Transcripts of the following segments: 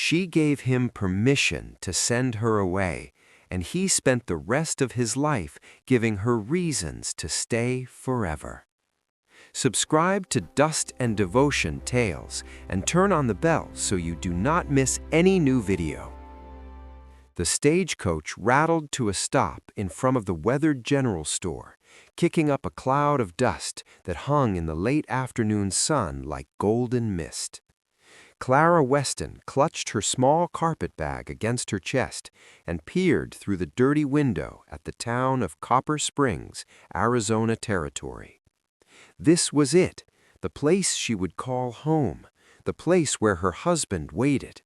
She gave him permission to send her away, and he spent the rest of his life giving her reasons to stay forever. Subscribe to Dust and Devotion Tales and turn on the bell so you do not miss any new video. The stagecoach rattled to a stop in front of the weathered general store, kicking up a cloud of dust that hung in the late afternoon sun like golden mist. Clara Weston clutched her small carpet bag against her chest and peered through the dirty window at the town of Copper Springs, Arizona Territory. This was it, the place she would call home, the place where her husband waited.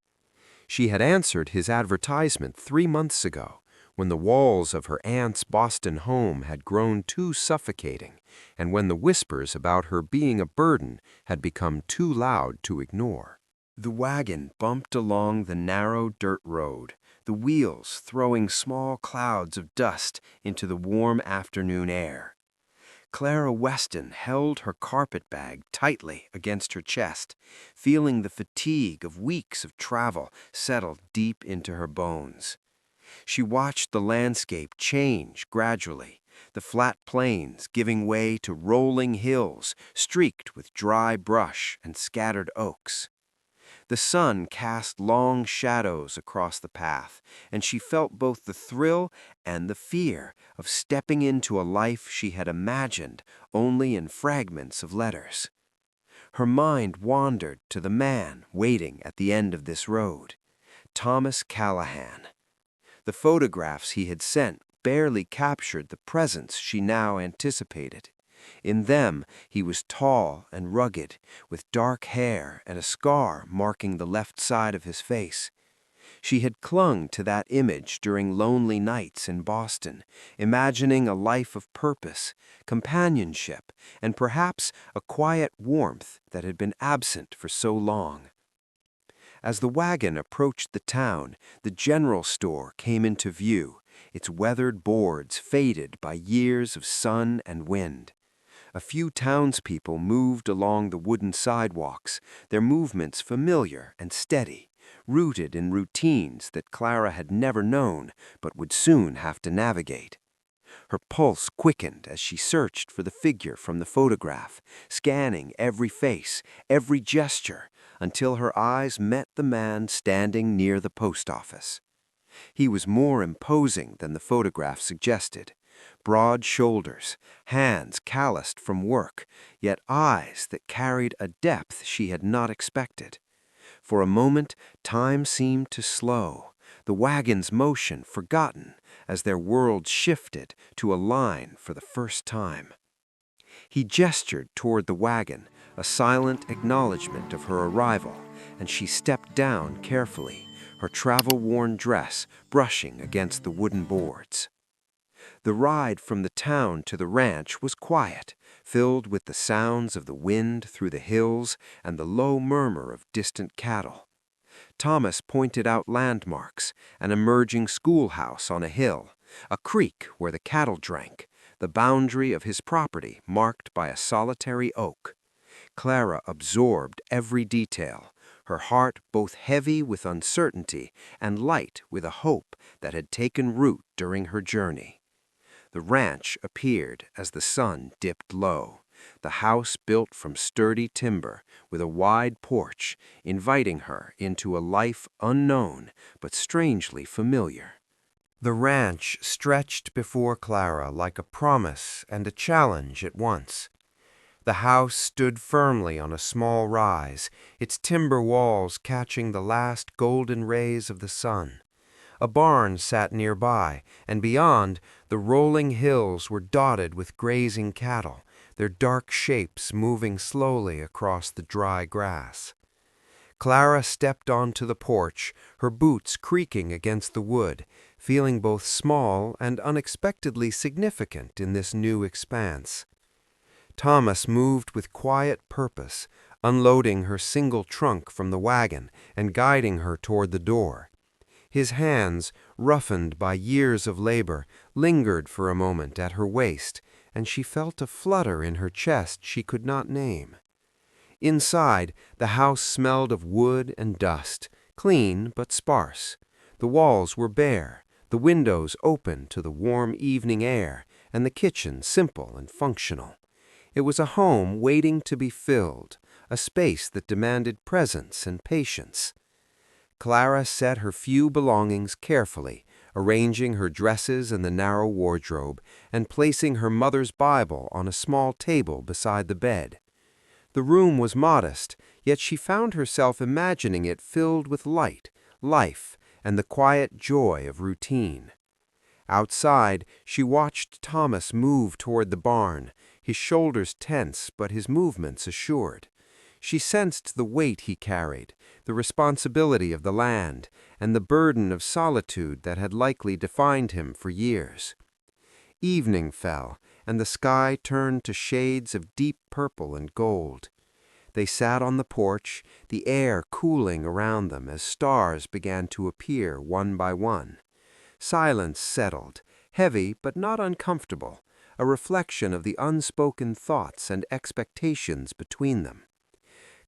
She had answered his advertisement 3 months ago, when the walls of her aunt's Boston home had grown too suffocating, and when the whispers about her being a burden had become too loud to ignore. The wagon bumped along the narrow dirt road, the wheels throwing small clouds of dust into the warm afternoon air. Clara Weston held her carpet bag tightly against her chest, feeling the fatigue of weeks of travel settle deep into her bones. She watched the landscape change gradually, the flat plains giving way to rolling hills streaked with dry brush and scattered oaks. The sun cast long shadows across the path, and she felt both the thrill and the fear of stepping into a life she had imagined only in fragments of letters. Her mind wandered to the man waiting at the end of this road, Thomas Callahan. The photographs he had sent barely captured the presence she now anticipated. In them, he was tall and rugged, with dark hair and a scar marking the left side of his face. She had clung to that image during lonely nights in Boston, imagining a life of purpose, companionship, and perhaps a quiet warmth that had been absent for so long. As the wagon approached the town, the general store came into view, its weathered boards faded by years of sun and wind. A few townspeople moved along the wooden sidewalks, their movements familiar and steady, rooted in routines that Clara had never known but would soon have to navigate. Her pulse quickened as she searched for the figure from the photograph, scanning every face, every gesture, until her eyes met the man standing near the post office. He was more imposing than the photograph suggested. Broad shoulders, hands calloused from work, yet eyes that carried a depth she had not expected. For a moment, time seemed to slow, the wagon's motion forgotten as their worlds shifted to align for the first time. He gestured toward the wagon, a silent acknowledgement of her arrival, and she stepped down carefully, her travel-worn dress brushing against the wooden boards. The ride from the town to the ranch was quiet, filled with the sounds of the wind through the hills and the low murmur of distant cattle. Thomas pointed out landmarks, an emerging schoolhouse on a hill, a creek where the cattle drank, the boundary of his property marked by a solitary oak. Clara absorbed every detail, her heart both heavy with uncertainty and light with a hope that had taken root during her journey. The ranch appeared as the sun dipped low, the house built from sturdy timber with a wide porch, inviting her into a life unknown but strangely familiar. The ranch stretched before Clara like a promise and a challenge at once. The house stood firmly on a small rise, its timber walls catching the last golden rays of the sun. A barn sat nearby, and beyond, the rolling hills were dotted with grazing cattle, their dark shapes moving slowly across the dry grass. Clara stepped onto the porch, her boots creaking against the wood, feeling both small and unexpectedly significant in this new expanse. Thomas moved with quiet purpose, unloading her single trunk from the wagon and guiding her toward the door. His hands, roughened by years of labor, lingered for a moment at her waist, and she felt a flutter in her chest she could not name. Inside, the house smelled of wood and dust, clean but sparse. The walls were bare, the windows open to the warm evening air, and the kitchen simple and functional. It was a home waiting to be filled, a space that demanded presence and patience. Clara set her few belongings carefully, arranging her dresses in the narrow wardrobe and placing her mother's Bible on a small table beside the bed. The room was modest, yet she found herself imagining it filled with light, life, and the quiet joy of routine. Outside, she watched Thomas move toward the barn, his shoulders tense but his movements assured. She sensed the weight he carried, the responsibility of the land, and the burden of solitude that had likely defined him for years. Evening fell, and the sky turned to shades of deep purple and gold. They sat on the porch, the air cooling around them as stars began to appear one by one. Silence settled, heavy but not uncomfortable, a reflection of the unspoken thoughts and expectations between them.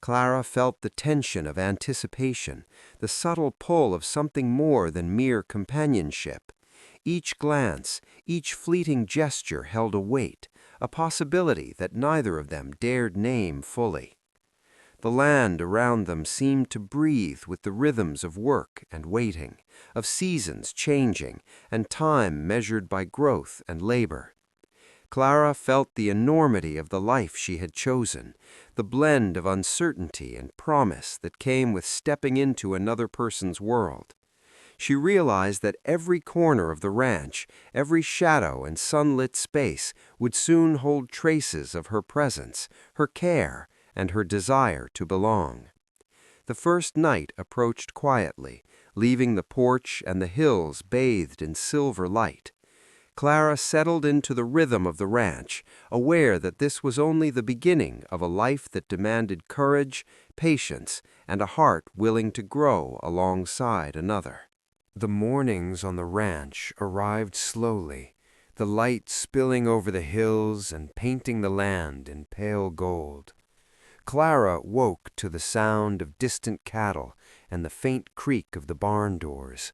Clara felt the tension of anticipation, the subtle pull of something more than mere companionship. Each glance, each fleeting gesture held a weight, a possibility that neither of them dared name fully. The land around them seemed to breathe with the rhythms of work and waiting, of seasons changing, and time measured by growth and labor. Clara felt the enormity of the life she had chosen, the blend of uncertainty and promise that came with stepping into another person's world. She realized that every corner of the ranch, every shadow and sunlit space would soon hold traces of her presence, her care, and her desire to belong. The first night approached quietly, leaving the porch and the hills bathed in silver light. Clara settled into the rhythm of the ranch, aware that this was only the beginning of a life that demanded courage, patience, and a heart willing to grow alongside another. The mornings on the ranch arrived slowly, the light spilling over the hills and painting the land in pale gold. Clara woke to the sound of distant cattle and the faint creak of the barn doors.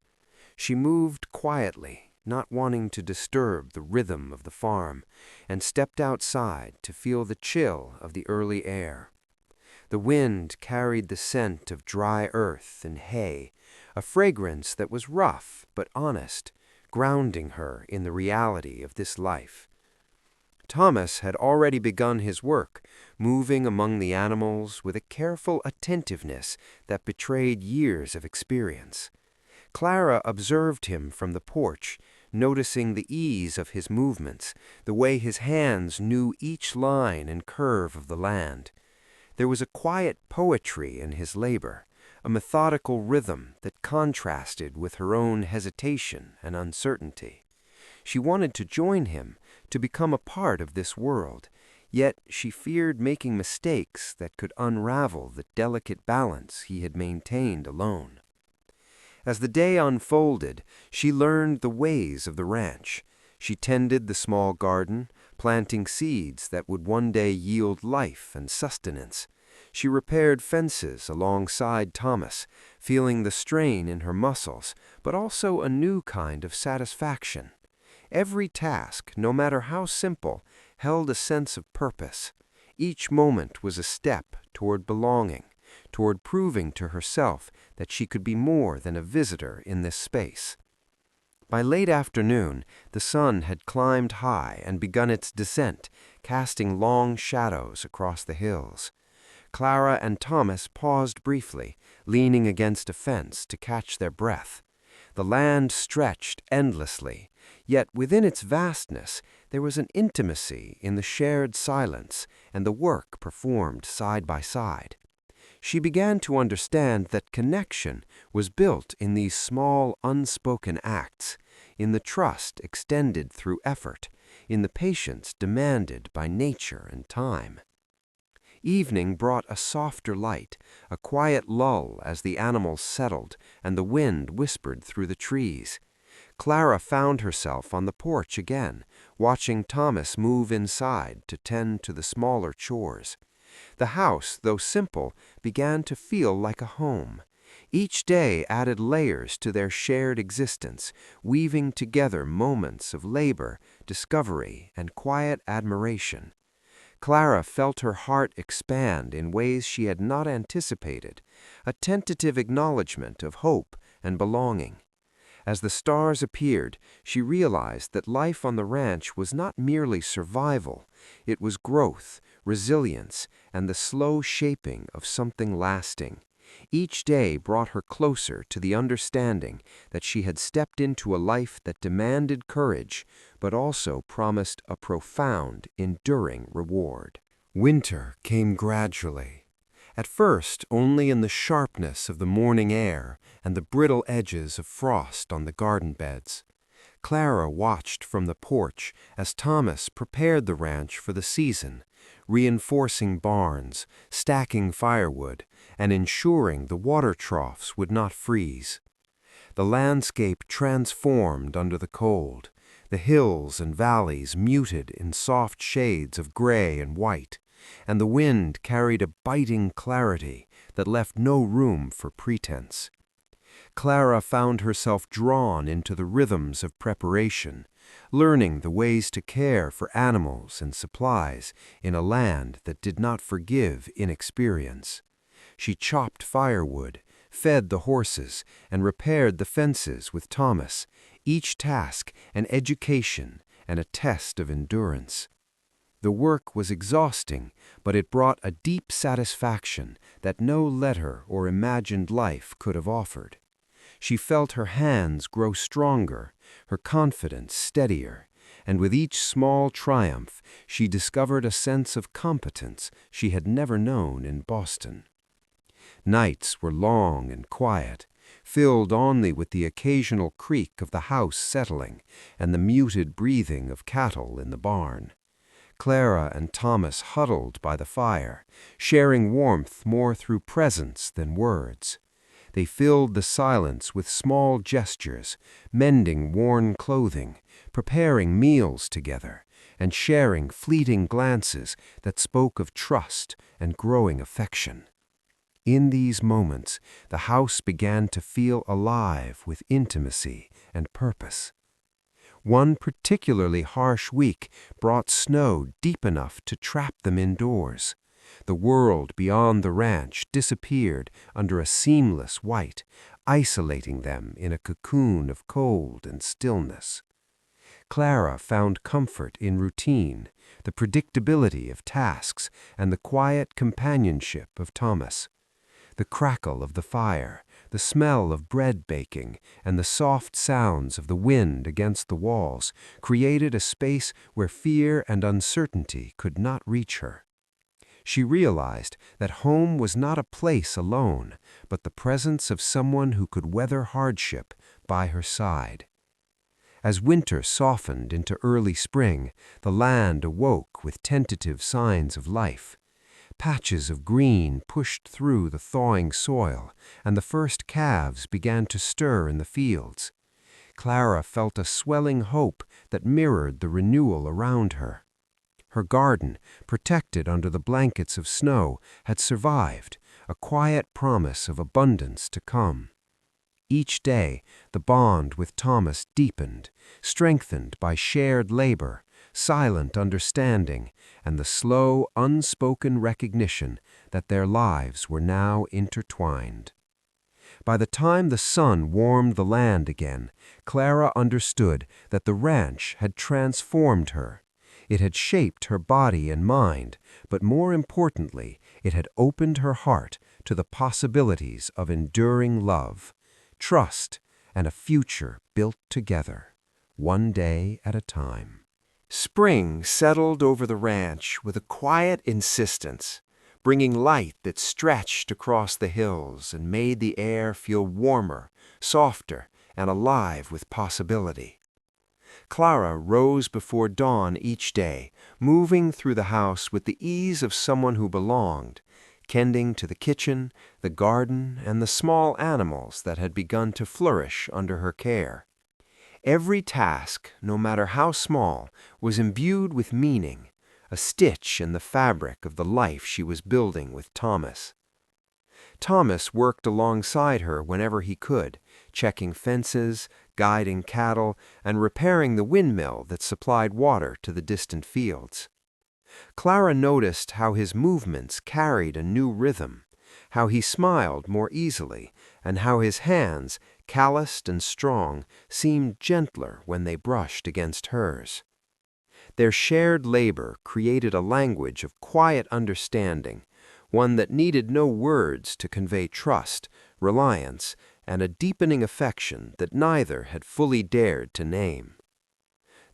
She moved quietly, not wanting to disturb the rhythm of the farm, and stepped outside to feel the chill of the early air. The wind carried the scent of dry earth and hay, a fragrance that was rough but honest, grounding her in the reality of this life. Thomas had already begun his work, moving among the animals with a careful attentiveness that betrayed years of experience. Clara observed him from the porch, noticing the ease of his movements, the way his hands knew each line and curve of the land. There was a quiet poetry in his labor, a methodical rhythm that contrasted with her own hesitation and uncertainty. She wanted to join him, to become a part of this world, yet she feared making mistakes that could unravel the delicate balance he had maintained alone. As the day unfolded, she learned the ways of the ranch. She tended the small garden, planting seeds that would one day yield life and sustenance. She repaired fences alongside Thomas, feeling the strain in her muscles, but also a new kind of satisfaction. Every task, no matter how simple, held a sense of purpose. Each moment was a step toward belonging, toward proving to herself that she could be more than a visitor in this space. By late afternoon, the sun had climbed high and begun its descent, casting long shadows across the hills. Clara and Thomas paused briefly, leaning against a fence to catch their breath. The land stretched endlessly, yet within its vastness there was an intimacy in the shared silence and the work performed side by side. She began to understand that connection was built in these small, unspoken acts, in the trust extended through effort, in the patience demanded by nature and time. Evening brought a softer light, a quiet lull as the animals settled and the wind whispered through the trees. Clara found herself on the porch again, watching Thomas move inside to tend to the smaller chores. The house, though simple, began to feel like a home. Each day added layers to their shared existence, weaving together moments of labor, discovery, and quiet admiration. Clara felt her heart expand in ways she had not anticipated, a tentative acknowledgment of hope and belonging. As the stars appeared, she realized that life on the ranch was not merely survival, it was growth, resilience, and the slow shaping of something lasting. Each day brought her closer to the understanding that she had stepped into a life that demanded courage, but also promised a profound, enduring reward. Winter came gradually. At first, only in the sharpness of the morning air and the brittle edges of frost on the garden beds. Clara watched from the porch as Thomas prepared the ranch for the season, reinforcing barns, stacking firewood, and ensuring the water troughs would not freeze. The landscape transformed under the cold, the hills and valleys muted in soft shades of gray and white, and the wind carried a biting clarity that left no room for pretense. Clara found herself drawn into the rhythms of preparation, learning the ways to care for animals and supplies in a land that did not forgive inexperience. She chopped firewood, fed the horses, and repaired the fences with Thomas, each task an education and a test of endurance. The work was exhausting, but it brought a deep satisfaction that no letter or imagined life could have offered. She felt her hands grow stronger, her confidence steadier, and with each small triumph she discovered a sense of competence she had never known in Boston. Nights were long and quiet, filled only with the occasional creak of the house settling and the muted breathing of cattle in the barn. Clara and Thomas huddled by the fire, sharing warmth more through presence than words. They filled the silence with small gestures, mending worn clothing, preparing meals together, and sharing fleeting glances that spoke of trust and growing affection. In these moments, the house began to feel alive with intimacy and purpose. One particularly harsh week brought snow deep enough to trap them indoors. The world beyond the ranch disappeared under a seamless white, isolating them in a cocoon of cold and stillness. Clara found comfort in routine, the predictability of tasks, and the quiet companionship of Thomas. The crackle of the fire, the smell of bread baking, and the soft sounds of the wind against the walls created a space where fear and uncertainty could not reach her. She realized that home was not a place alone, but the presence of someone who could weather hardship by her side. As winter softened into early spring, the land awoke with tentative signs of life. Patches of green pushed through the thawing soil, and the first calves began to stir in the fields. Clara felt a swelling hope that mirrored the renewal around her. Her garden, protected under the blankets of snow, had survived, a quiet promise of abundance to come. Each day, the bond with Thomas deepened, strengthened by shared labor, silent understanding, and the slow, unspoken recognition that their lives were now intertwined. By the time the sun warmed the land again, Clara understood that the ranch had transformed her. It had shaped her body and mind, but more importantly, it had opened her heart to the possibilities of enduring love, trust, and a future built together, one day at a time. Spring settled over the ranch with a quiet insistence, bringing light that stretched across the hills and made the air feel warmer, softer, and alive with possibility. Clara rose before dawn each day, moving through the house with the ease of someone who belonged, tending to the kitchen, the garden, and the small animals that had begun to flourish under her care. Every task, no matter how small, was imbued with meaning, a stitch in the fabric of the life she was building with Thomas. Thomas worked alongside her whenever he could, checking fences, guiding cattle, and repairing the windmill that supplied water to the distant fields. Clara noticed how his movements carried a new rhythm, how he smiled more easily, and how his hands, calloused and strong, seemed gentler when they brushed against hers. Their shared labor created a language of quiet understanding, one that needed no words to convey trust, reliance, and a deepening affection that neither had fully dared to name.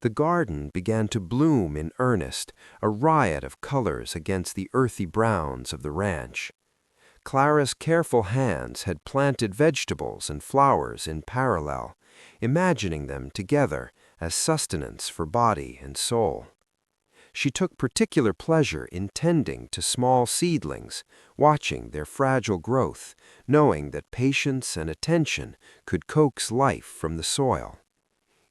The garden began to bloom in earnest, a riot of colors against the earthy browns of the ranch. Clara's careful hands had planted vegetables and flowers in parallel, imagining them together as sustenance for body and soul. She took particular pleasure in tending to small seedlings, watching their fragile growth, knowing that patience and attention could coax life from the soil.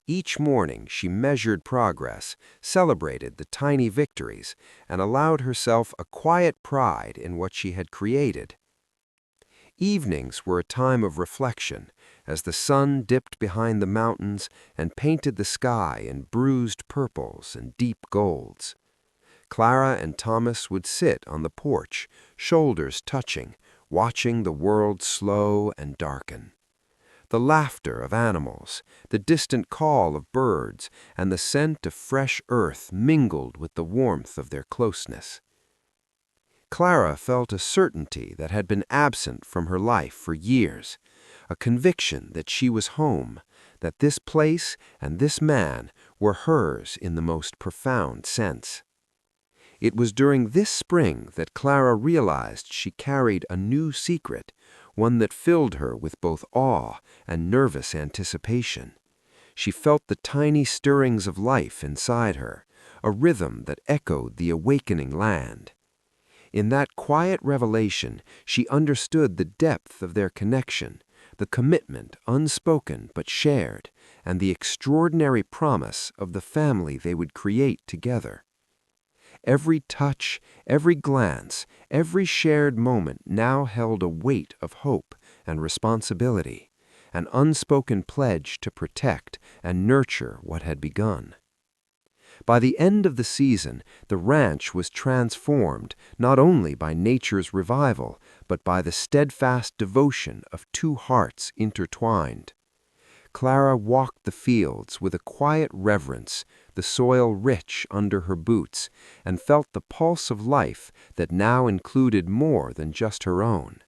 Each morning she measured progress, celebrated the tiny victories, and allowed herself a quiet pride in what she had created. Evenings were a time of reflection, as the sun dipped behind the mountains and painted the sky in bruised purples and deep golds. Clara and Thomas would sit on the porch, shoulders touching, watching the world slow and darken. The laughter of animals, the distant call of birds, and the scent of fresh earth mingled with the warmth of their closeness. Clara felt a certainty that had been absent from her life for years, a conviction that she was home, that this place and this man were hers in the most profound sense. It was during this spring that Clara realized she carried a new secret, one that filled her with both awe and nervous anticipation. She felt the tiny stirrings of life inside her, a rhythm that echoed the awakening land. In that quiet revelation, she understood the depth of their connection, the commitment unspoken but shared, and the extraordinary promise of the family they would create together. Every touch, every glance, every shared moment now held a weight of hope and responsibility, an unspoken pledge to protect and nurture what had begun. By the end of the season, the ranch was transformed not only by nature's revival, but by the steadfast devotion of two hearts intertwined. Clara walked the fields with a quiet reverence, the soil rich under her boots, and felt the pulse of life that now included more than just her own.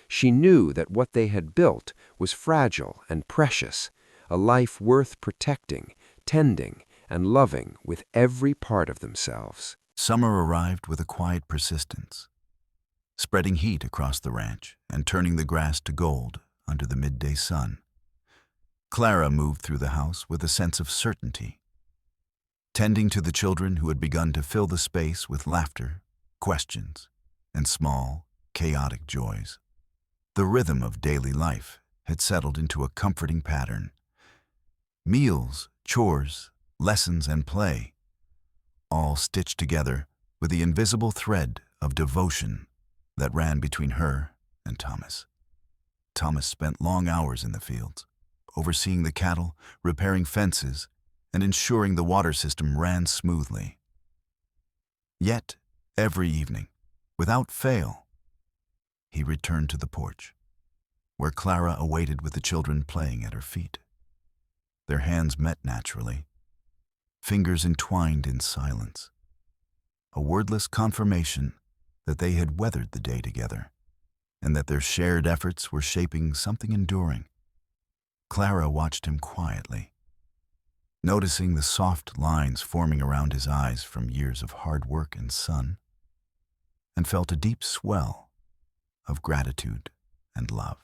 She knew that what they had built was fragile and precious, a life worth protecting, tending, and loving with every part of themselves. Summer arrived with a quiet persistence, spreading heat across the ranch and turning the grass to gold under the midday sun. Clara moved through the house with a sense of certainty, tending to the children who had begun to fill the space with laughter, questions, and small, chaotic joys. The rhythm of daily life had settled into a comforting pattern. Meals, chores, lessons, and play, all stitched together with the invisible thread of devotion that ran between her and Thomas. Thomas spent long hours in the fields, overseeing the cattle, repairing fences, and ensuring the water system ran smoothly. Yet, every evening, without fail, he returned to the porch, where Clara awaited with the children playing at her feet. Their hands met naturally, fingers entwined in silence, a wordless confirmation that they had weathered the day together, and that their shared efforts were shaping something enduring. Clara watched him quietly, noticing the soft lines forming around his eyes from years of hard work and sun, and felt a deep swell of gratitude and love.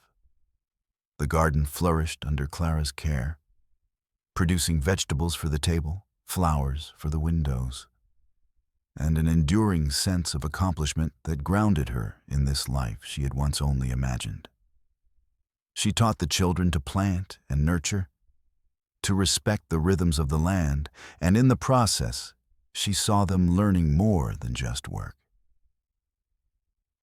The garden flourished under Clara's care, producing vegetables for the table, flowers for the windows, and an enduring sense of accomplishment that grounded her in this life she had once only imagined. She taught the children to plant and nurture, to respect the rhythms of the land, and in the process, she saw them learning more than just work.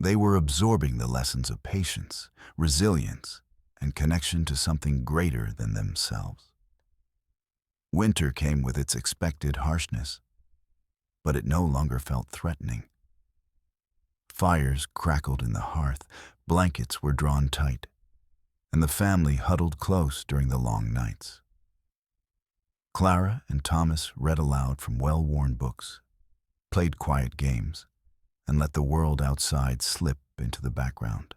They were absorbing the lessons of patience, resilience, and connection to something greater than themselves. Winter came with its expected harshness, but it no longer felt threatening. Fires crackled in the hearth, blankets were drawn tight, and the family huddled close during the long nights. Clara and Thomas read aloud from well-worn books, played quiet games, and let the world outside slip into the background.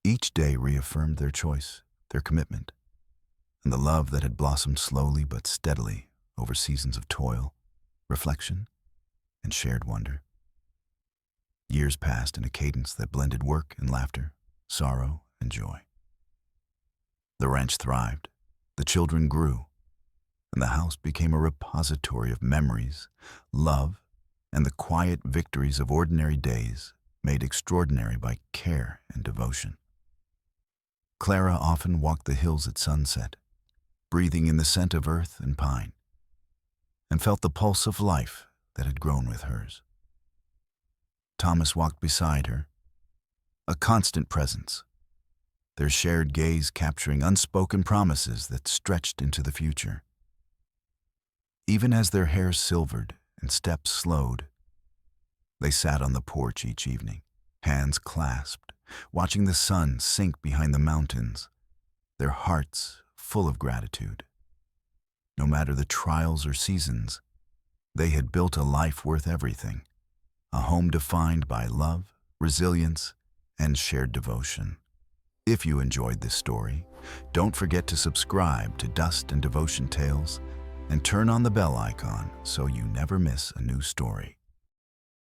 Each day reaffirmed their choice, their commitment, and the love that had blossomed slowly but steadily over seasons of toil, reflection, and shared wonder. Years passed in a cadence that blended work and laughter, sorrow and joy. The ranch thrived, the children grew, and the house became a repository of memories, love, and the quiet victories of ordinary days made extraordinary by care and devotion. Clara often walked the hills at sunset, breathing in the scent of earth and pine, and felt the pulse of life that had grown with hers. Thomas walked beside her, a constant presence, their shared gaze capturing unspoken promises that stretched into the future. Even as their hair silvered and steps slowed, they sat on the porch each evening, hands clasped, watching the sun sink behind the mountains, their hearts full of gratitude. No matter the trials or seasons, they had built a life worth everything, a home defined by love, resilience, and shared devotion. If you enjoyed this story, don't forget to subscribe to Dust and Devotion Tales and turn on the bell icon so you never miss a new story.